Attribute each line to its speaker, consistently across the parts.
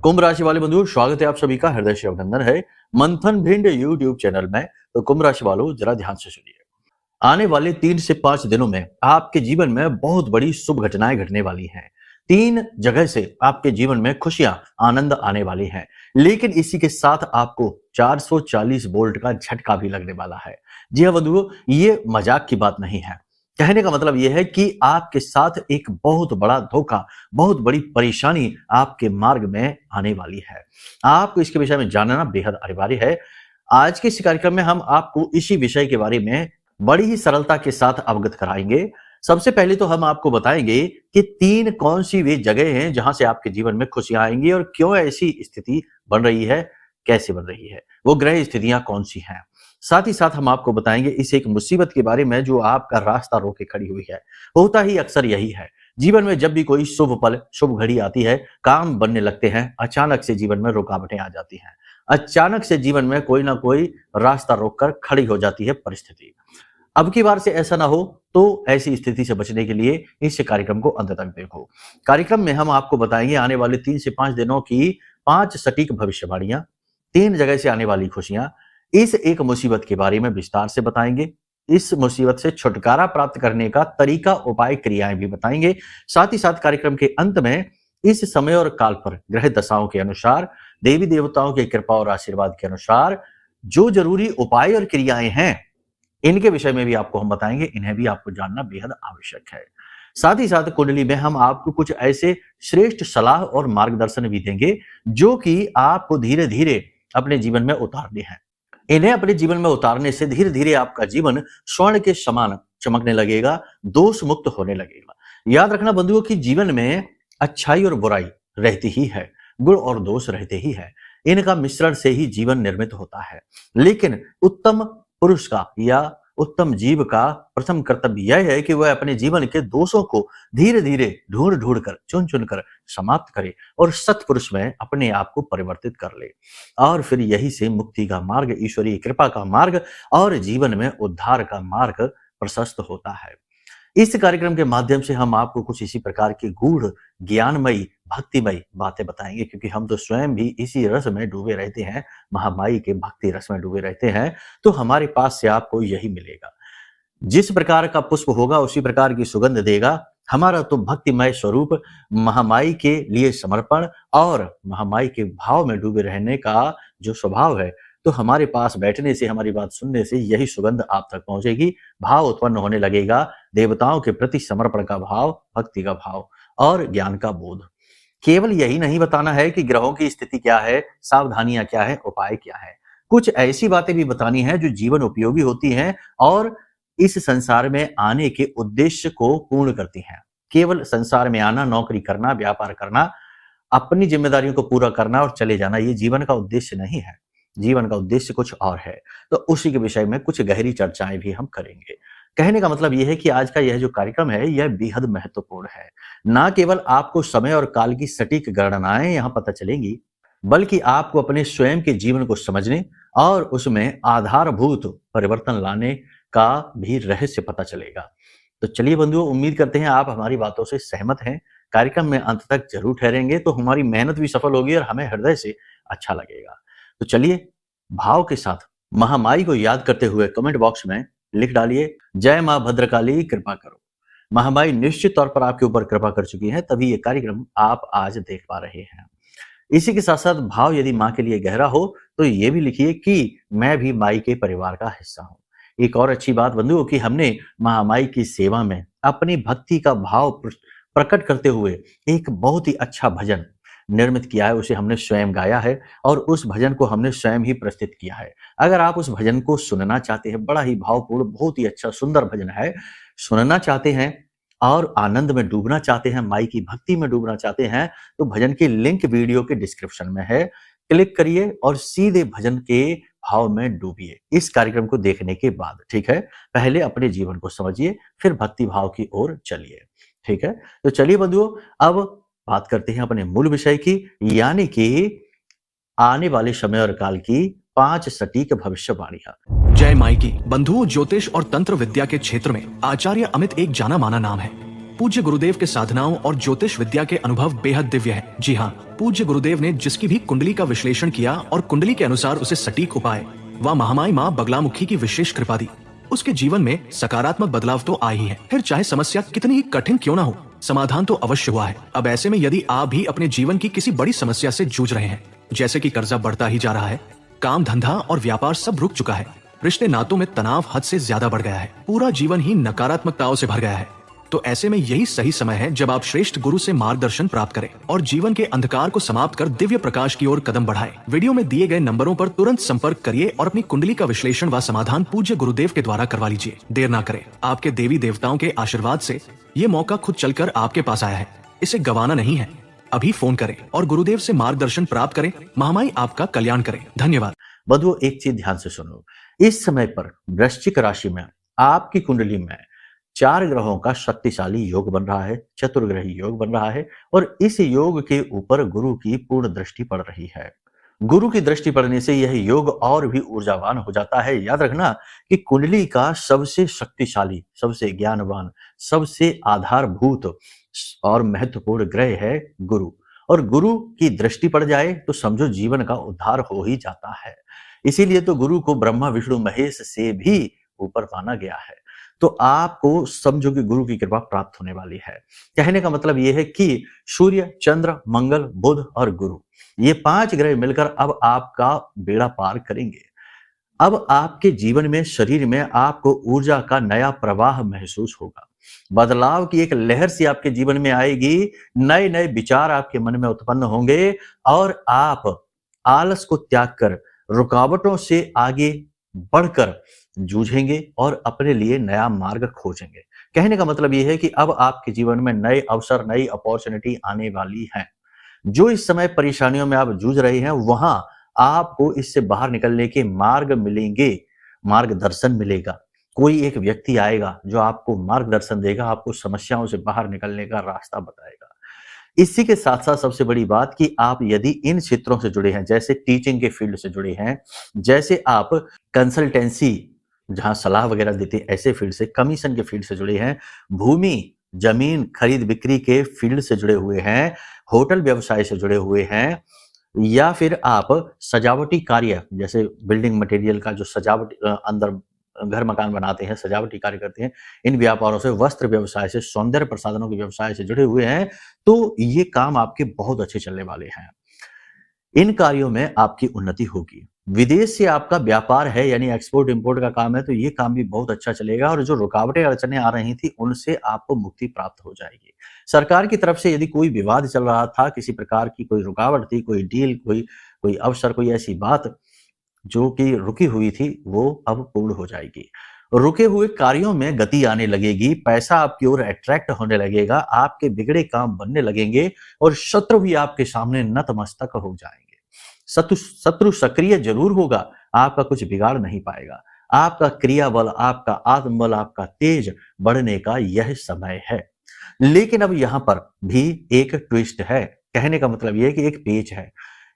Speaker 1: कुंभ राशि वाले बंधुओं, स्वागत है आप सभी का। हृदय से अभिनंदन है मंथन भिंड यूट्यूब चैनल में। तो कुंभ राशि वालों, जरा ध्यान से सुनिए। आने वाले 3 से 5 दिनों में आपके जीवन में बहुत बड़ी शुभ घटनाएं घटने वाली हैं। 3 जगह से आपके जीवन में खुशियां, आनंद आने वाली हैं। लेकिन इसी के साथ आपको 440 वोल्ट का झटका भी लगने वाला है। जी हाँ बंधुओं, ये मजाक की बात नहीं है। कहने का मतलब यह है कि आपके साथ एक बहुत बड़ा धोखा, बहुत बड़ी परेशानी आपके मार्ग में आने वाली है। आपको इसके विषय में जानना बेहद अनिवार्य है। आज के इस कार्यक्रम में हम आपको इसी विषय के बारे में बड़ी ही सरलता के साथ अवगत कराएंगे। सबसे पहले तो हम आपको बताएंगे कि 3 कौन सी वे जगह हैं जहां से आपके जीवन में खुशियां आएंगी और क्यों ऐसी स्थिति बन रही है, कैसे बन रही है, वो ग्रह स्थितियां कौन सी हैं। साथ ही साथ हम आपको बताएंगे इस एक मुसीबत के बारे में जो आपका रास्ता रोके खड़ी हुई है। होता ही अक्सर यही है, जीवन में जब भी कोई शुभ पल, शुभ घड़ी आती है, काम बनने लगते हैं, अचानक से जीवन में रुकावटें आ जाती हैं। अचानक से जीवन में कोई ना कोई रास्ता रोककर खड़ी हो जाती है परिस्थिति। अब की बार से ऐसा ना हो, तो ऐसी स्थिति से बचने के लिए इस कार्यक्रम को अंत तक देखो। कार्यक्रम में हम आपको बताएंगे आने वाले 3 से 5 दिनों की 5 सटीक भविष्यवाणियां, 3 जगह से आने वाली खुशियां, इस एक मुसीबत के बारे में विस्तार से बताएंगे। इस मुसीबत से छुटकारा प्राप्त करने का तरीका, उपाय, क्रियाएं भी बताएंगे। साथ ही साथ कार्यक्रम के अंत में इस समय और काल पर ग्रह दशाओं के अनुसार, देवी देवताओं की कृपा और आशीर्वाद के अनुसार जो जरूरी उपाय और क्रियाएं हैं, इनके विषय में भी आपको हम बताएंगे। इन्हें भी आपको जानना बेहद आवश्यक है। साथ ही साथ कुंडली में हम आपको कुछ ऐसे श्रेष्ठ सलाह और मार्गदर्शन भी देंगे जो कि आपको धीरे धीरे अपने जीवन में उतारने हैं। इन्हें अपने जीवन में उतारने से धीरे धीरे आपका जीवन स्वर्ण के समान चमकने लगेगा, दोष मुक्त होने लगेगा। याद रखना बंधुओं कि जीवन में अच्छाई और बुराई रहती ही है, गुण और दोष रहते ही है। इनका मिश्रण से ही जीवन निर्मित होता है। लेकिन उत्तम पुरुष का या उत्तम जीव का प्रथम कर्तव्य यह है कि वह अपने जीवन के दोषों को धीरे धीरे ढूंढ ढूंढ कर, चुन चुन कर समाप्त करे और सत्पुरुष में अपने आप को परिवर्तित कर ले। और फिर यही से मुक्ति का मार्ग, ईश्वरीय कृपा का मार्ग और जीवन में उद्धार का मार्ग प्रशस्त होता है। इस कार्यक्रम के माध्यम से हम आपको कुछ इसी प्रकार की गूढ़, ज्ञानमयी, भक्तिमयी बातें बताएंगे, क्योंकि हम तो स्वयं भी इसी रस में डूबे रहते हैं, महामाई के भक्ति रस में डूबे रहते हैं। तो हमारे पास से आपको यही मिलेगा। जिस प्रकार का पुष्प होगा उसी प्रकार की सुगंध देगा। हमारा तो भक्तिमय स्वरूप, महामाई के लिए समर्पण और महामाई के भाव में डूबे रहने का जो स्वभाव है, तो हमारे पास बैठने से, हमारी बात सुनने से यही सुगंध आप तक पहुंचेगी। भाव उत्पन्न होने लगेगा, देवताओं के प्रति समर्पण का भाव, भक्ति का भाव और ज्ञान का बोध। केवल यही नहीं बताना है कि ग्रहों की स्थिति क्या है, सावधानियां क्या है, उपाय क्या है। कुछ ऐसी बातें भी बतानी है जो जीवन उपयोगी होती हैं और इस संसार में आने के उद्देश्य को पूर्ण करती हैं। केवल संसार में आना, नौकरी करना, व्यापार करना, अपनी जिम्मेदारियों को पूरा करना और चले जाना, ये जीवन का उद्देश्य नहीं है। जीवन का उद्देश्य कुछ और है। तो उसी के विषय में कुछ गहरी चर्चाएं भी हम करेंगे। कहने का मतलब यह है कि आज का यह जो कार्यक्रम है, यह बेहद महत्वपूर्ण है। ना केवल आपको समय और काल की सटीक गणनाएं यहां पता चलेंगी, बल्कि आपको अपने स्वयं के जीवन को समझने और उसमें आधारभूत परिवर्तन लाने का भी रहस्य पता चलेगा। तो चलिए बंधुओं, उम्मीद करते हैं आप हमारी बातों से सहमत हैं। कार्यक्रम में अंत तक जरूर ठहरेंगे तो हमारी मेहनत भी सफल होगी और हमें हृदय से अच्छा लगेगा। तो चलिए, भाव के साथ महामाई को याद करते हुए कमेंट बॉक्स में लिख डालिए, जय मां भद्रकाली कृपा करो। महामाई निश्चित तौर पर आपके ऊपर कृपा कर चुकी है, तभी ये कार्यक्रम आप आज देख पा रहे हैं। इसी के साथ साथ भाव यदि मां के लिए गहरा हो तो ये भी लिखिए कि मैं भी माई के परिवार का हिस्सा हूं। एक और अच्छी बात बंधुओं कि हमने महामाई की सेवा में अपनी भक्ति का भाव प्रकट करते हुए एक बहुत ही अच्छा भजन निर्मित किया है। उसे हमने स्वयं गाया है और उस भजन को हमने स्वयं ही प्रस्तुत किया है। अगर आप उस भजन को सुनना चाहते हैं, बड़ा ही भावपूर्ण, बहुत ही अच्छा सुंदर भजन है, सुनना चाहते हैं और आनंद में डूबना चाहते हैं, माई की भक्ति में डूबना चाहते हैं, तो भजन की लिंक वीडियो के डिस्क्रिप्शन में है। क्लिक करिए और सीधे भजन के भाव में डूबिए इस कार्यक्रम को देखने के बाद। ठीक है, पहले अपने जीवन को समझिए, फिर भक्ति भाव की ओर चलिए। ठीक है, तो चलिए बंधुओं, अब बात करते हैं अपने मूल विषय की, यानी कि आने वाले समय और काल की 5 सटीक भविष्यवाणियां।
Speaker 2: जय माई की। बंधुओं, ज्योतिष और तंत्र विद्या के क्षेत्र में आचार्य अमित एक जाना माना नाम है। पूज्य गुरुदेव के साधनाओं और ज्योतिष विद्या के अनुभव बेहद दिव्य है। जी हाँ, पूज्य गुरुदेव ने जिसकी भी कुंडली का विश्लेषण किया और कुंडली के अनुसार उसे सटीक उपाय व महामाई माँ बगलामुखी की विशेष कृपा दी, उसके जीवन में सकारात्मक बदलाव तो आए ही है। फिर चाहे समस्या कितनी ही कठिन क्यों ना हो, समाधान तो अवश्य हुआ है। अब ऐसे में यदि आप भी अपने जीवन की किसी बड़ी समस्या से जूझ रहे हैं, जैसे कि कर्जा बढ़ता ही जा रहा है, काम धंधा और व्यापार सब रुक चुका है, रिश्ते नातों में तनाव हद से ज्यादा बढ़ गया है, पूरा जीवन ही नकारात्मकताओं से भर गया है, तो ऐसे में यही सही समय है जब आप श्रेष्ठ गुरु से मार्गदर्शन प्राप्त करें और जीवन के अंधकार को समाप्त कर दिव्य प्रकाश की ओर कदम बढ़ाएं। वीडियो में दिए गए नंबरों पर तुरंत संपर्क करिए और अपनी कुंडली का विश्लेषण व समाधान पूज्य गुरुदेव के द्वारा करवा लीजिए। देर ना करें, आपके देवी देवताओं के आशीर्वाद से ये मौका खुद चलकर आपके पास आया है, इसे गंवाना नहीं है। अभी फोन करें और गुरुदेव से मार्गदर्शन प्राप्त करें। महामाई आपका कल्याण करें। धन्यवाद।
Speaker 1: बंधुओं, एक चीज ध्यान से सुनो, इस समय पर वृश्चिक राशि में आपकी कुंडली में 4 ग्रहों का शक्तिशाली योग बन रहा है, चतुर्ग्रही योग बन रहा है और इस योग के ऊपर गुरु की पूर्ण दृष्टि पड़ रही है। गुरु की दृष्टि पड़ने से यह योग और भी ऊर्जावान हो जाता है। याद रखना कि कुंडली का सबसे शक्तिशाली, सबसे ज्ञानवान, सबसे आधारभूत और महत्वपूर्ण ग्रह है गुरु, और गुरु की दृष्टि पड़ जाए तो समझो जीवन का उद्धार हो ही जाता है। इसीलिए तो गुरु को ब्रह्मा विष्णु महेश से भी ऊपर माना गया है। तो आपको समझो कि गुरु की कृपा प्राप्त होने वाली है। कहने का मतलब यह है कि सूर्य, चंद्र, मंगल, बुध और गुरु, ये 5 ग्रह मिलकर अब आपका बेड़ा पार करेंगे। अब आपके जीवन में, शरीर में आपको ऊर्जा का नया प्रवाह महसूस होगा। बदलाव की एक लहर सी आपके जीवन में आएगी, नए नए विचार आपके मन में उत्पन्न होंगे और आप आलस को त्याग कर रुकावटों से आगे बढ़कर जूझेंगे और अपने लिए नया मार्ग खोजेंगे। कहने का मतलब यह है कि अब आपके जीवन में नए अवसर, नई अपॉर्चुनिटी आने वाली है। जो इस समय परेशानियों में आप जूझ रहे हैं, वहां आपको इससे बाहर निकलने के मार्ग मिलेंगे, मार्गदर्शन मिलेगा। कोई एक व्यक्ति आएगा जो आपको मार्गदर्शन देगा, आपको समस्याओं से बाहर निकलने का रास्ता बताएगा। इसी के साथ साथ सबसे बड़ी बात कि आप यदि इन क्षेत्रों से जुड़े हैं, जैसे टीचिंग के फील्ड से जुड़े हैं, जैसे आप कंसल्टेंसी जहां सलाह वगैरह देते हैं ऐसे फील्ड से, कमीशन के फील्ड से जुड़े हैं, भूमि जमीन खरीद बिक्री के फील्ड से जुड़े हुए हैं, होटल व्यवसाय से जुड़े हुए हैं, या फिर आप सजावटी कार्य जैसे बिल्डिंग मटेरियल का जो सजावट अंदर घर मकान बनाते हैं, सजावटी कार्य करते हैं, इन व्यापारों से, वस्त्र व्यवसाय से, सौंदर्य प्रसाधनों के व्यवसाय से जुड़े हुए हैं, तो ये काम आपके बहुत अच्छे चलने वाले हैं। इन कार्यों में आपकी उन्नति होगी। विदेश से आपका व्यापार है, यानी एक्सपोर्ट इंपोर्ट का काम है, तो ये काम भी बहुत अच्छा चलेगा और जो रुकावटें अड़चने आ रही थी उनसे आपको मुक्ति प्राप्त हो जाएगी। सरकार की तरफ से यदि कोई विवाद चल रहा था, किसी प्रकार की कोई रुकावट थी, कोई डील, कोई अवसर, कोई ऐसी बात जो कि रुकी हुई थी, वो अब पूर्ण हो जाएगी। रुके हुए कार्यों में गति आने लगेगी, पैसा आपकी ओर अट्रैक्ट होने लगेगा, आपके बिगड़े काम बनने लगेंगे और शत्रु भी आपके सामने नतमस्तक हो जाएंगे। शत्रु सक्रिय जरूर होगा, आपका कुछ बिगाड़ नहीं पाएगा। आपका क्रिया बल, आपका आत्मबल, आपका तेज बढ़ने का यह समय है। लेकिन अब यहां पर भी एक ट्विस्ट है। कहने का मतलब यह है कि एक पेच है।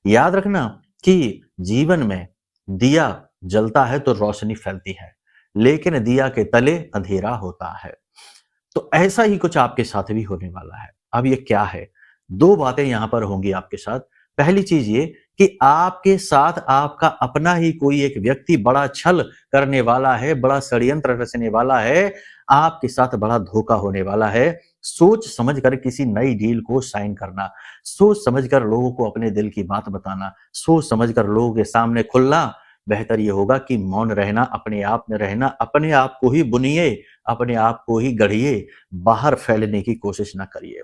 Speaker 1: याद रखना कि जीवन में दिया जलता है तो रोशनी फैलती है, लेकिन दिया के तले अंधेरा होता है। तो ऐसा ही कुछ आपके साथ भी होने वाला है। अब ये क्या है? 2 बातें यहां पर होंगी आपके साथ। पहली चीज ये कि आपके साथ आपका अपना ही कोई एक व्यक्ति बड़ा छल करने वाला है, बड़ा षड्यंत्र रचने वाला है, आपके साथ बड़ा धोखा होने वाला है। सोच समझकर किसी नई डील को साइन करना, सोच समझकर लोगों को अपने दिल की बात बताना, सोच समझकर लोगों के सामने खुलना। बेहतर यह होगा कि मौन रहना, अपने आप में रहना, अपने आप को ही बुनिए, अपने आप को ही गढ़िए, बाहर फैलने की कोशिश ना करिए।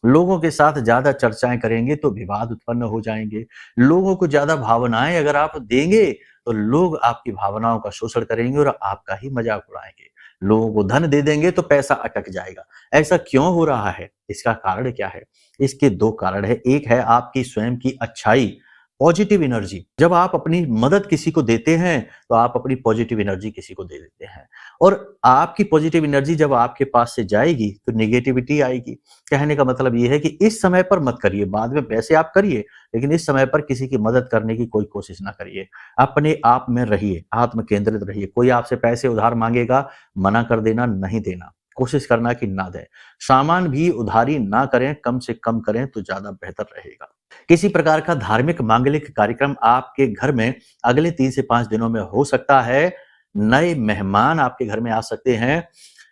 Speaker 1: लोगों के साथ ज्यादा चर्चाएं करेंगे तो विवाद उत्पन्न हो जाएंगे। लोगों को ज्यादा भावनाएं अगर आप देंगे तो लोग आपकी भावनाओं का शोषण करेंगे और आपका ही मजाक उड़ाएंगे। लोगों को धन दे देंगे तो पैसा अटक जाएगा। ऐसा क्यों हो रहा है? इसका कारण क्या है? इसके 2 कारण है। एक है आपकी स्वयं की अच्छाई, पॉजिटिव एनर्जी। जब आप अपनी मदद किसी को देते हैं तो आप अपनी पॉजिटिव एनर्जी किसी को दे देते हैं, और आपकी पॉजिटिव एनर्जी जब आपके पास से जाएगी तो नेगेटिविटी आएगी। कहने का मतलब यह है कि इस समय पर मत करिए, बाद में वैसे आप करिए, लेकिन इस समय पर किसी की मदद करने की कोई कोशिश ना करिए। अपने आप में रहिए, आत्म केंद्रित रहिए। कोई आपसे पैसे उधार मांगेगा, मना कर देना, नहीं देना। कोशिश करना कि ना दें। सामान भी उधारी ना करें, कम से कम करें तो ज़्यादा बेहतर रहेगा। किसी प्रकार का धार्मिक मांगलिक कार्यक्रम आपके घर में अगले 3 से 5 दिनों में हो सकता है। नए मेहमान आपके घर में आ सकते हैं।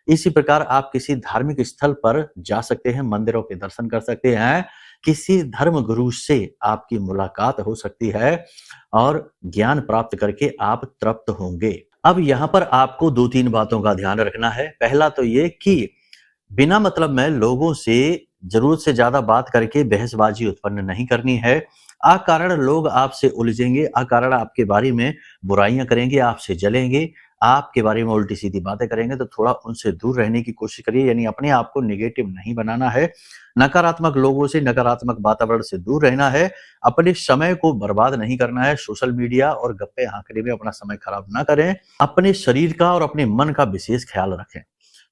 Speaker 1: इसी प्रकार आप किसी धार्मिक स्थल पर जा सकते हैं, मंदिरों के दर्शन कर सकते हैं। किसी धर्म गुरु से आपकी मुलाकात हो सकती है और ज्ञान प्राप्त करके आप तृप्त होंगे। अब यहाँ पर आपको 2-3 बातों का ध्यान रखना है। पहला तो ये कि बिना मतलब में लोगों से जरूरत से ज्यादा बात करके बहसबाजी उत्पन्न नहीं करनी है। अकारण लोग आपसे उलझेंगे, अकारण आपके बारे में बुराइयां करेंगे, आपसे जलेंगे, आपके बारे में उल्टी सीधी बातें करेंगे, तो थोड़ा उनसे दूर रहने की कोशिश करिए। यानी अपने आप को नेगेटिव नहीं बनाना है, नकारात्मक लोगों से, नकारात्मक वातावरण से दूर रहना है, अपने समय को बर्बाद नहीं करना है। सोशल मीडिया और गप्पे आंकड़े में अपना समय खराब ना करें। अपने शरीर का और अपने मन का विशेष ख्याल रखें,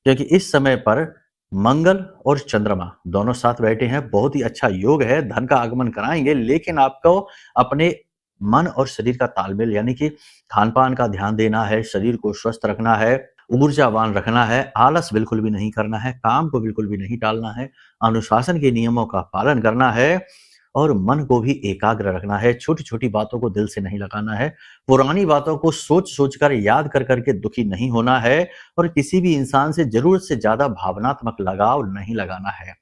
Speaker 1: क्योंकि इस समय पर मंगल और चंद्रमा दोनों साथ बैठे हैं। बहुत ही अच्छा योग है, धन का आगमन कराएंगे, लेकिन आपको अपने मन और शरीर का तालमेल यानी कि खान पान का ध्यान देना है, शरीर को स्वस्थ रखना है, ऊर्जावान रखना है, आलस बिल्कुल भी नहीं करना है, काम को बिल्कुल भी नहीं टालना है, अनुशासन के नियमों का पालन करना है और मन को भी एकाग्र रखना है। छोटी छोटी बातों को दिल से नहीं लगाना है, पुरानी बातों को सोच सोच कर याद कर करके दुखी नहीं होना है और किसी भी इंसान से जरूरत से ज्यादा भावनात्मक लगाव नहीं लगाना है।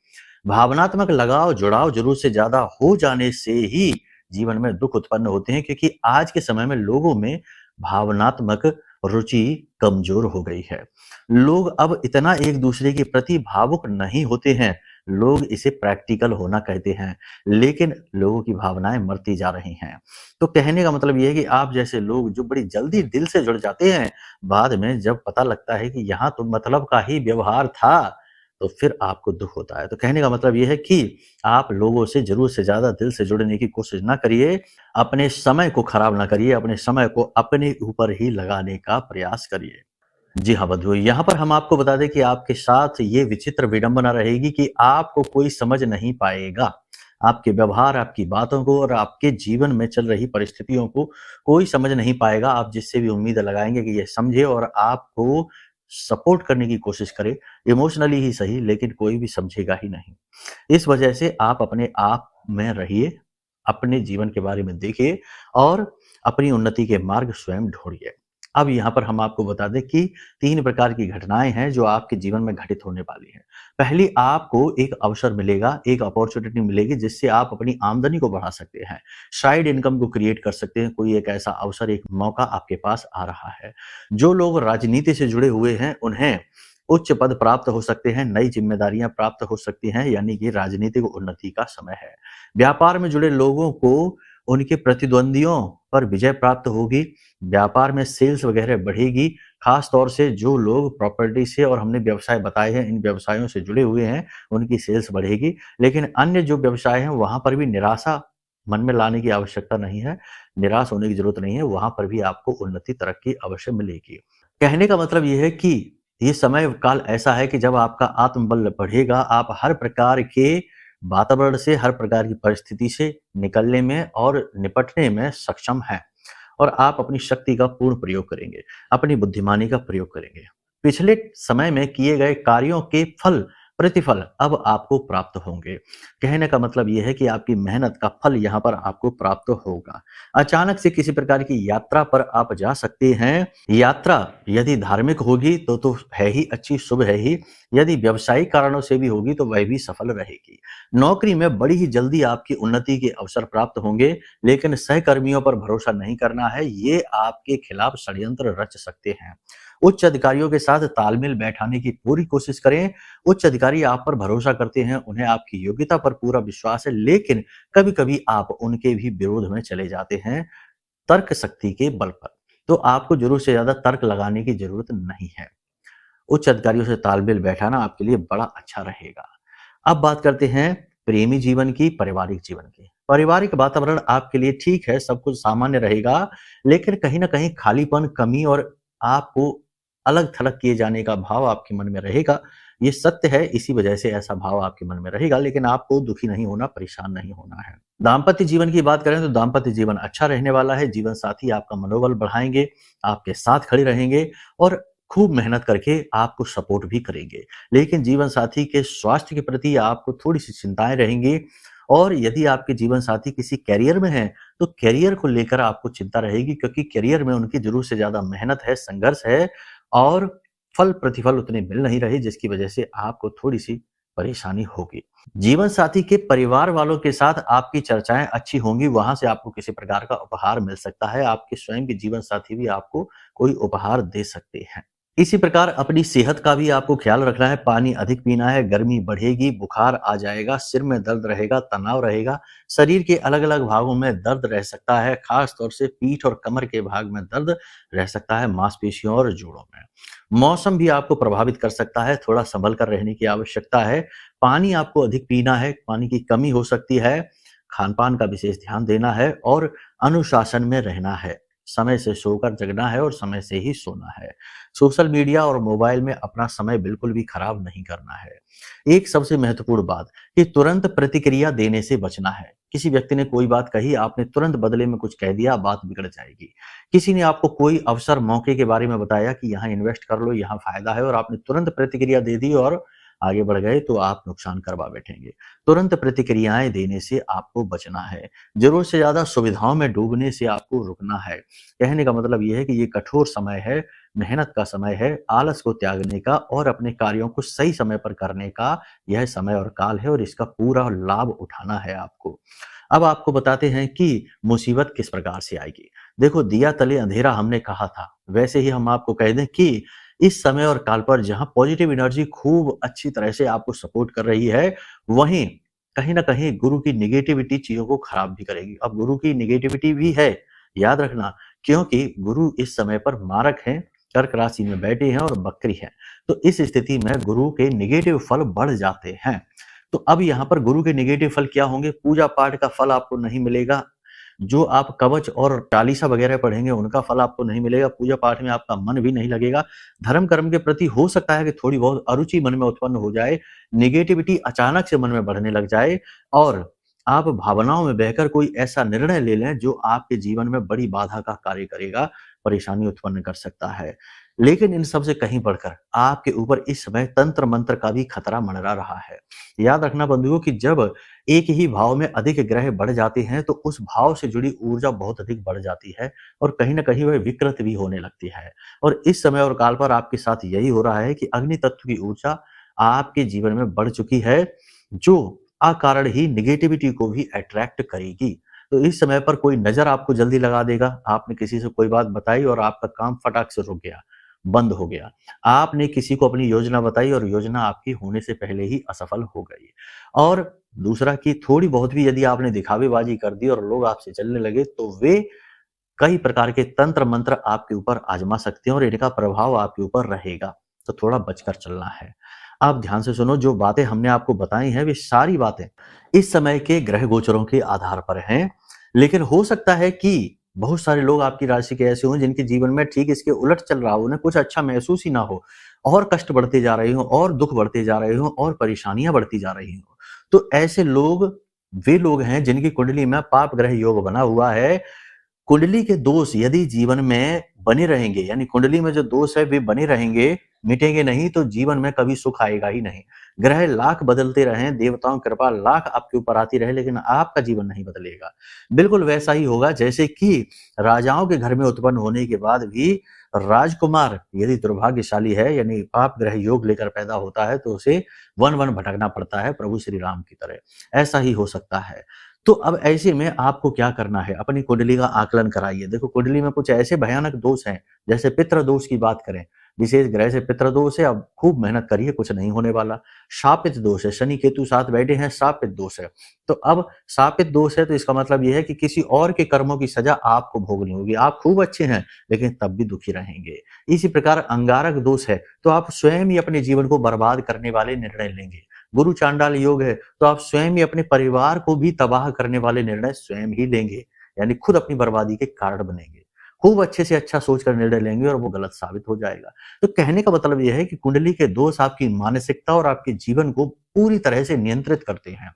Speaker 1: भावनात्मक लगाव जुड़ाव जरूरत से ज्यादा हो जाने से ही जीवन में दुख उत्पन्न होते हैं, क्योंकि आज के समय में लोगों में भावनात्मक रुचि कमजोर हो गई है। लोग अब इतना एक दूसरे के प्रति भावुक नहीं होते हैं। लोग इसे प्रैक्टिकल होना कहते हैं, लेकिन लोगों की भावनाएं मरती जा रही हैं। तो कहने का मतलब यह है कि आप जैसे लोग जो बड़ी जल्दी दिल से जुड़ जाते हैं, बाद में जब पता लगता है कि यहाँ तो मतलब का ही व्यवहार था, तो फिर आपको दुख होता है। तो कहने का मतलब यह है कि आप लोगों से जरूरत से ज्यादा दिल से जुड़ने की कोशिश ना करिए, अपने समय को खराब ना करिए, अपने समय को अपने ऊपर ही लगाने का प्रयास करिए। जी हाँ बंधुओं, यहाँ पर हम आपको बता दें कि आपके साथ ये विचित्र विडंबना रहेगी कि आपको कोई समझ नहीं पाएगा। आपके व्यवहार, आपकी बातों को और आपके जीवन में चल रही परिस्थितियों को कोई समझ नहीं पाएगा। आप जिससे भी उम्मीद लगाएंगे कि ये समझे और आपको सपोर्ट करने की कोशिश करे, इमोशनली ही सही, लेकिन कोई भी समझेगा ही नहीं। इस वजह से आप अपने आप में रहिए, अपने जीवन के बारे में देखिए और अपनी उन्नति के मार्ग स्वयं ढूंढिए। अब यहाँ पर हम आपको बता दें कि 3 प्रकार की घटनाएं हैं जो आपके जीवन में घटित होने वाली हैं। पहली, आपको एक अवसर मिलेगा, एक अपॉर्चुनिटी मिलेगी जिससे आप अपनी आमदनी को बढ़ा सकते हैं, साइड इनकम को क्रिएट कर सकते हैं। कोई एक ऐसा अवसर, एक मौका आपके पास आ रहा है। जो लोग राजनीति से जुड़े हुए हैं उन्हें उच्च पद प्राप्त हो सकते हैं, नई जिम्मेदारियां प्राप्त हो सकती हैं, यानी कि राजनीतिक उन्नति का समय है। व्यापार में जुड़े लोगों को उनके प्रतिद्वंदियों पर विजय प्राप्त होगी, व्यापार में सेल्स वगैरह बढ़ेगी। खास तौर से जो लोग प्रॉपर्टी से और हमने व्यवसाय बताए हैं, इन व्यवसायों से जुड़े हुए हैं, उनकी सेल्स बढ़ेगी। लेकिन अन्य जो व्यवसाय हैं वहां पर भी निराशा मन में लाने की आवश्यकता नहीं है, निराश होने की जरूरत नहीं है, वहां पर भी आपको उन्नति तरक्की अवश्य मिलेगी। कहने का मतलब यह है कि ये समय काल ऐसा है कि जब आपका आत्मबल बढ़ेगा, आप हर प्रकार के वातावरण से, हर प्रकार की परिस्थिति से निकलने में और निपटने में सक्षम हैं और आप अपनी शक्ति का पूर्ण प्रयोग करेंगे, अपनी बुद्धिमानी का प्रयोग करेंगे। पिछले समय में किए गए कार्यों के फल, प्रतिफल अब आपको प्राप्त होंगे। कहने का मतलब यह है कि आपकी मेहनत का फल यहाँ पर आपको प्राप्त होगा। अचानक से किसी प्रकार की यात्रा पर आप जा सकते हैं। यात्रा यदि धार्मिक होगी तो है ही अच्छी, शुभ है ही। यदि व्यवसायिक कारणों से भी होगी तो वह भी सफल रहेगी। नौकरी में बड़ी ही जल्दी आपकी उन्नति के अवसर प्राप्त होंगे, लेकिन सहकर्मियों पर भरोसा नहीं करना है, ये आपके खिलाफ षड्यंत्र रच सकते हैं। उच्च अधिकारियों के साथ तालमेल बैठाने की पूरी कोशिश करें। उच्च अधिकारी आप पर भरोसा करते हैं, उन्हें आपकी योग्यता पर पूरा विश्वास है, लेकिन कभी कभी आप उनके भी विरोध में चले जाते हैं तर्क शक्ति के बल पर। तो आपको जरूर से ज्यादा तर्क लगाने की जरूरत नहीं है। उच्च अधिकारियों से तालमेल बैठाना आपके लिए बड़ा अच्छा रहेगा। अब बात करते हैं प्रेमी जीवन की, पारिवारिक जीवन की। पारिवारिक वातावरण आपके लिए ठीक है, सब कुछ सामान्य रहेगा, लेकिन कहीं ना कहीं खालीपन, कमी और आपको अलग थलग किए जाने का भाव आपके मन में रहेगा। ये सत्य है, इसी वजह से ऐसा भाव आपके मन में रहेगा, लेकिन आपको दुखी नहीं होना, परेशान नहीं होना है। दाम्पत्य जीवन की बात करें तो दाम्पत्य जीवन अच्छा रहने वाला है। जीवन साथी आपका मनोबल बढ़ाएंगे, आपके साथ खड़े रहेंगे और खूब मेहनत करके आपको सपोर्ट भी करेंगे। लेकिन जीवन साथी के स्वास्थ्य के प्रति आपको थोड़ी-सी चिंताएँ रहेंगी और यदि आपके जीवन साथी किसी करियर में हैं, तो करियर को लेकर आपको चिंता रहेगी क्योंकि करियर में उनकी ज़रूरत से ज़्यादा मेहनत है, संघर्ष है और फल-प्रतिफल उतने मिल नहीं रहे जिसकी वजह से आपको थोड़ी-सी परेशानी होगी। जीवन साथी के परिवार वालों के साथ आपकी चर्चाएँ अच्छी होंगी, वहाँ से आपको किसी प्रकार का उपहार मिल सकता है, आपके स्वयं के जीवन साथी भी आपको कोई उपहार दे सकते हैं। इसी प्रकार अपनी सेहत का भी आपको ख्याल रखना है, पानी अधिक पीना है, गर्मी बढ़ेगी, बुखार आ जाएगा, सिर में दर्द रहेगा, तनाव रहेगा, शरीर के अलग-अलग भागों में दर्द रह सकता है, खास तौर से पीठ और कमर के भाग में दर्द रह सकता है, मांसपेशियों और जोड़ों में। मौसम भी आपको प्रभावित कर सकता है, थोड़ा संभल कर रहने की आवश्यकता है, पानी आपको अधिक पीना है, पानी की कमी हो सकती है, खान-पान का विशेष ध्यान देना है और अनुशासन में रहना है। समय से सोकर जगना है और समय से ही सोना है। सोशल मीडिया और मोबाइल में अपना समय बिल्कुल भी खराब नहीं करना है। एक सबसे महत्वपूर्ण बात कि तुरंत प्रतिक्रिया देने से बचना है। किसी व्यक्ति ने कोई बात कही, आपने तुरंत बदले में कुछ कह दिया, बात बिगड़ जाएगी। किसी ने आपको कोई अवसर, मौके के बारे में बताया कि यहाँ इन्वेस्ट कर लो, यहाँ फायदा है और आपने तुरंत प्रतिक्रिया दे दी और आगे बढ़ गए तो आप नुकसान करवा बैठेंगे। तुरंत प्रतिक्रियाएं देने से आपको बचना है। जरूरत से ज्यादा सुविधाओं में डूबने से आपको रुकना है। कहने का मतलब यह है कि ये कठोर समय है, मेहनत का समय है, आलस को त्यागने का और अपने कार्यों को सही समय पर करने का यह समय और काल है और इसका पूरा लाभ उठाना है आपको। अब आपको बताते हैं कि मुसीबत किस प्रकार से आएगी। देखो, दिया तले अंधेरा हमने कहा था, वैसे ही हम आपको कह दें कि इस समय और काल पर जहां पॉजिटिव एनर्जी खूब अच्छी तरह से आपको सपोर्ट कर रही है, वहीं कहीं ना कहीं गुरु की निगेटिविटी चीजों को खराब भी करेगी। अब गुरु की निगेटिविटी भी है, याद रखना, क्योंकि गुरु इस समय पर मारक हैं, कर्क राशि में बैठे हैं और बकरी हैं। तो इस स्थिति में गुरु के निगेटिव फल बढ़ जाते हैं। तो अब यहाँ पर गुरु के निगेटिव फल क्या होंगे? पूजा पाठ का फल आपको नहीं मिलेगा। जो आप कवच और चालीसा वगैरह पढ़ेंगे उनका फल आपको नहीं मिलेगा। पूजा पाठ में आपका मन भी नहीं लगेगा। धर्म कर्म के प्रति हो सकता है कि थोड़ी बहुत अरुचि मन में उत्पन्न हो जाए, निगेटिविटी अचानक से मन में बढ़ने लग जाए और आप भावनाओं में बहकर कोई ऐसा निर्णय ले लें जो आपके जीवन में बड़ी बाधा का कार्य करेगा, परेशानी उत्पन्न कर सकता है। लेकिन इन सब से कहीं बढ़कर आपके ऊपर इस समय तंत्र मंत्र का भी खतरा मंडरा रहा है। याद रखना बंधुओं कि जब एक ही भाव में अधिक ग्रह बढ़ जाते हैं तो उस भाव से जुड़ी ऊर्जा बहुत अधिक बढ़ जाती है और कहीं ना कहीं वह विकृत भी होने लगती है। और इस समय और काल पर आपके साथ यही हो रहा है कि अग्नि तत्व की ऊर्जा आपके जीवन में बढ़ चुकी है, जो अकारण ही निगेटिविटी को भी अट्रैक्ट करेगी। तो इस समय पर कोई नजर आपको जल्दी लगा देगा। आपने किसी से कोई बात बताई और आपका काम फटाक से रुक गया, बंद हो गया। आपने किसी को अपनी योजना बताई और योजना आपकी होने से पहले ही असफल हो गई। और दूसरा कि थोड़ी बहुत भी यदि आपने दिखावेबाजी कर दी और लोग आपसे चलने लगे तो वे कई प्रकार के तंत्र मंत्र आपके ऊपर आजमा सकते हैं और इनका प्रभाव आपके ऊपर रहेगा। तो थोड़ा बचकर चलना है। आप ध्यान से सुनो, जो बातें हमने आपको बताई हैं वे सारी बातें इस समय के ग्रह गोचरों के आधार पर हैं। लेकिन हो सकता है कि बहुत सारे लोग आपकी राशि के ऐसे हों जिनके जीवन में ठीक इसके उलट चल रहा हो, उन्हें कुछ अच्छा महसूस ही ना हो और कष्ट बढ़ते जा रहे हो और दुख बढ़ते जा रहे हो और परेशानियां बढ़ती जा रही हो। तो ऐसे लोग वे लोग हैं जिनकी कुंडली में पाप ग्रह योग बना हुआ है। कुंडली के दोष यदि जीवन में बने रहेंगे, यानी कुंडली में जो दोष है वे बने रहेंगे, मिटेंगे नहीं, तो जीवन में कभी सुख आएगा ही नहीं। ग्रह लाख बदलते रहें, देवताओं की कृपा लाख आपके ऊपर आती रहे, लेकिन आपका जीवन नहीं बदलेगा। बिल्कुल वैसा ही होगा जैसे कि राजाओं के घर में उत्पन्न होने के बाद भी राजकुमार यदि दुर्भाग्यशाली है, यानी पाप ग्रह योग लेकर पैदा होता है, तो उसे वन वन भटकना पड़ता है प्रभु श्री राम की तरह। ऐसा ही हो सकता है। तो अब ऐसे में आपको क्या करना है? अपनी कुंडली का आकलन कराइए। देखो, कुंडली में कुछ ऐसे भयानक दोष हैं, जैसे पितृ दोष की बात करें, विशेष ग्रह से पितृ दोष है, अब खूब मेहनत करिए, कुछ नहीं होने वाला। शापित दोष है, शनि केतु साथ बैठे हैं, शापित दोष है। तो अब शापित दोष है तो इसका मतलब यह है कि किसी और के कर्मों की सजा आपको भोगनी होगी। आप खूब अच्छे हैं लेकिन तब भी दुखी रहेंगे। इसी प्रकार अंगारक दोष है तो आप स्वयं ही अपने जीवन को बर्बाद करने वाले निर्णय लेंगे। गुरु चांडाल योग है तो आप स्वयं ही अपने परिवार को भी तबाह करने वाले निर्णय स्वयं ही लेंगे, यानी खुद अपनी बर्बादी के कारण बनेंगे। खूब अच्छे से अच्छा सोचकर निर्णय लेंगे और वो गलत साबित हो जाएगा। तो कहने का मतलब यह है कि कुंडली के दोष आपकी मानसिकता और आपके जीवन को पूरी तरह से नियंत्रित करते हैं।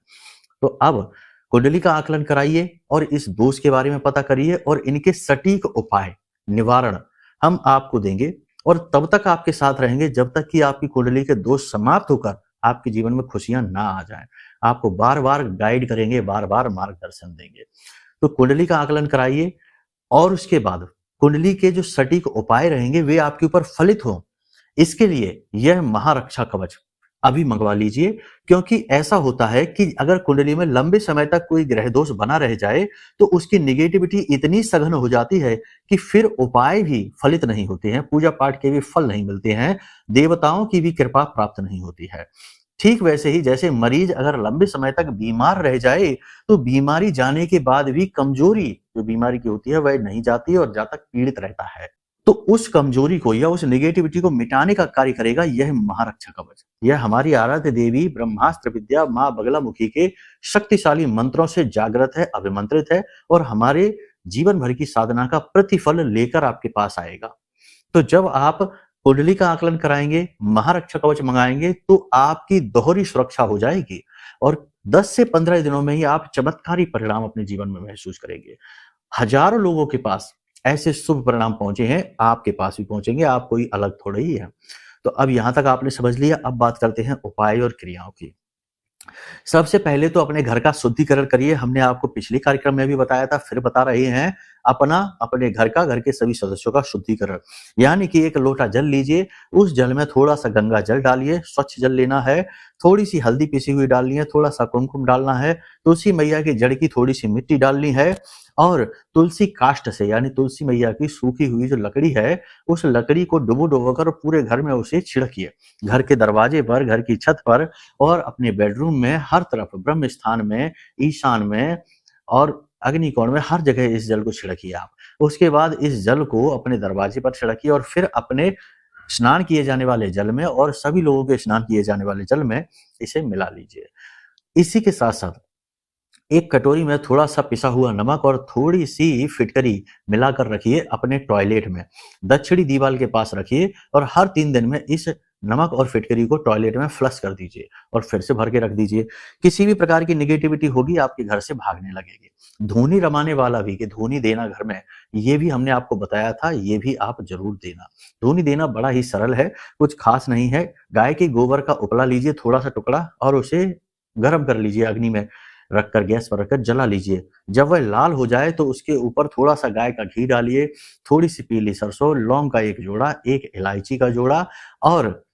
Speaker 1: तो अब कुंडली का आकलन कराइए और इस दोष के बारे में पता करिए और इनके सटीक उपाय, निवारण हम आपको देंगे और तब तक आपके साथ रहेंगे जब तक कि आपकी कुंडली के दोष समाप्त होकर आपके जीवन में खुशियां ना आ जाएं। आपको बार-बार गाइड करेंगे, बार-बार मार्गदर्शन देंगे। तो कुंडली का आकलन कराइए और उसके बाद कुंडली के जो सटीक उपाय रहेंगे वे आपके ऊपर फलित हों, इसके लिए यह महारक्षा कवच अभी मंगवा लीजिए। क्योंकि ऐसा होता है कि अगर कुंडली में लंबे समय तक कोई ग्रह दोष बना रह जाए तो उसकी निगेटिविटी इतनी सघन हो जाती है कि फिर उपाय भी फलित नहीं होते हैं, पूजा पाठ के भी फल नहीं मिलते हैं, देवताओं की भी कृपा प्राप्त नहीं होती है। ठीक वैसे ही जैसे मरीज अगर लंबे समय तक बीमार रह जाए तो बीमारी जाने के बाद भी कमजोरी जो बीमारी की होती है वह नहीं जाती और जब तक पीड़ित रहता है, तो उस कमजोरी को या उस नेगेटिविटी को मिटाने का कार्य करेगा यह महारक्षा कवच। यह हमारी आराध्य देवी ब्रह्मास्त्र विद्या मां बगलामुखी के शक्तिशाली मंत्रों से जागृत है, अभिमंत्रित है और हमारे जीवन भर की साधना का प्रतिफल लेकर आपके पास आएगा। तो जब आप कुंडली का आकलन कराएंगे, महारक्षा कवच मंगाएंगे तो आपकी दोहरी सुरक्षा हो जाएगी और 10 से 15 दिनों में ही आप चमत्कारी परिणाम अपने जीवन में महसूस करेंगे। हजारों लोगों के पास ऐसे शुभ परिणाम पहुंचे हैं, आपके पास भी पहुंचेंगे, आप कोई अलग थोड़ा ही है। तो अब यहां तक आपने समझ लिया, अब बात करते हैं उपाय और क्रियाओं की। सबसे पहले तो अपने घर का शुद्धिकरण करिए। हमने आपको पिछले कार्यक्रम में भी बताया था, फिर बता रहे हैं, अपने घर का, घर के सभी सदस्यों का शुद्धिकरण। यानी कि एक लोटा जल लीजिए, उस जल में थोड़ा सा गंगा जल डालिए, स्वच्छ जल लेना है, थोड़ी सी हल्दी पिसी हुई डालनी है, थोड़ा सा कुमकुम डालना है, तुलसी मैया की जड़ की थोड़ी सी मिट्टी डालनी है और तुलसी काष्ठ से यानी तुलसी मैया की सूखी हुई जो लकड़ी है, उस लकड़ी को डुबो कर पूरे घर में उसे छिड़किए। घर के दरवाजे पर, घर की छत पर और अपने बेडरूम में, हर तरफ, ब्रह्म स्थान में, ईशान में और अग्निकोण में, हर जगह इस जल को छिड़किए आप। उसके बाद इस जल को अपने दरवाजे पर छिड़किए और फिर अपने स्नान किए जाने वाले जल में और सभी लोगों के स्नान किए जाने वाले जल में इसे मिला लीजिए। इसी के साथ साथ एक कटोरी में थोड़ा सा पिसा हुआ नमक और थोड़ी सी फिटकरी मिलाकर रखिए अपने टॉयलेट में, दक्षिणी दीवार के पास रखिए और हर 3 दिन में इस नमक और फिटकरी को टॉयलेट में फ्लश कर दीजिए और फिर से भर के रख दीजिए। किसी भी प्रकार की नेगेटिविटी होगी आपके घर से भागने लगेगी। धूनी रमाने वाला भी कि धूनी देना घर में, ये भी हमने आपको बताया था, ये भी आप जरूर देना। धूनी देना बड़ा ही सरल है, कुछ खास नहीं है। गाय के गोबर का उपला लीजिए, थोड़ा सा टुकड़ा, और उसे गर्म कर लीजिए, अग्नि में रखकर, गैस पर रखकर जला लीजिए। जब वह लाल हो जाए तो उसके ऊपर थोड़ा सा गाय का घी डालिए, थोड़ी सी पीली सरसों, लौंग का एक जोड़ा, एक इलायची का जोड़ा और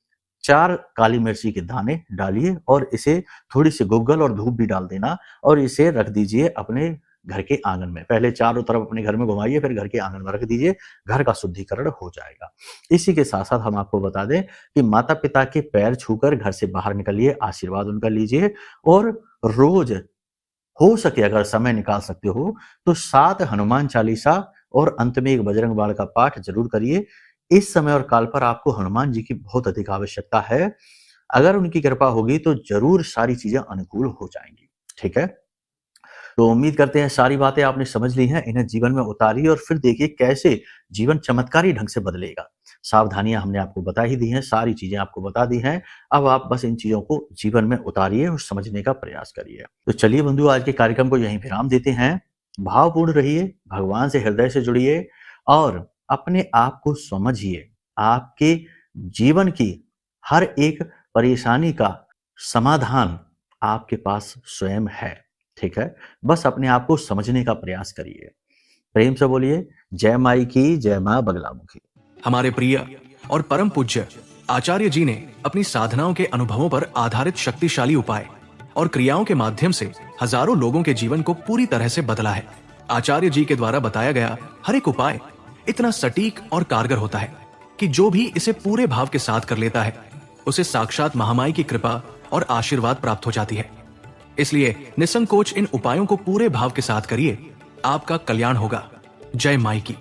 Speaker 1: 4 काली मिर्ची के दाने डालिए और इसे थोड़ी सी गुग्गल और धूप भी डाल देना और इसे रख दीजिए अपने घर के आंगन में। पहले चारों तरफ अपने घर में घुमाइए, फिर घर के आंगन में रख दीजिए, घर का शुद्धिकरण हो जाएगा। इसी के साथ साथ हम आपको बता दें कि माता पिता के पैर छूकर घर से बाहर निकलिए, आशीर्वाद उनका लीजिए और रोज हो सके अगर समय निकाल सकते हो तो 7 हनुमान चालीसा और अंत में एक बजरंग बाण का पाठ जरूर करिए। इस समय और काल पर आपको हनुमान जी की बहुत अधिक आवश्यकता है। अगर उनकी कृपा होगी तो जरूर सारी चीजें अनुकूल हो जाएंगी। ठीक है, तो उम्मीद करते हैं सारी बातें आपने समझ ली हैं, इन्हें जीवन में उतारिए और फिर देखिए कैसे जीवन चमत्कारी ढंग से बदलेगा। सावधानियां हमने आपको बता ही दी हैं, सारी चीजें आपको बता दी हैं। अब आप बस इन चीजों को जीवन में उतारिए और समझने का प्रयास करिए। तो चलिए बंधु, आज के कार्यक्रम को यहीं विराम देते हैं। भावपूर्ण रहिए, भगवान से हृदय से जुड़िए और अपने आप को समझिए। आपके जीवन की हर एक परेशानी का समाधान आपके पास स्वयं है। ठीक है, बस अपने आप को समझने का प्रयास करिए। प्रेम से बोलिए जय माई की, जय मां बगलामुखी।
Speaker 2: हमारे प्रिय और परम पूज्य आचार्य जी ने अपनी साधनाओं के अनुभवों पर आधारित शक्तिशाली उपाय और क्रियाओं के माध्यम से हजारों लोगों के जीवन को पूरी तरह से बदला है। आचार्य जी के द्वारा बताया गया हर एक उपाय इतना सटीक और कारगर होता है कि जो भी इसे पूरे भाव के साथ कर लेता है उसे साक्षात महामाई की कृपा और आशीर्वाद प्राप्त हो जाती है। इसलिए निसंकोच इन उपायों को पूरे भाव के साथ करिए, आपका कल्याण होगा। जय माई की।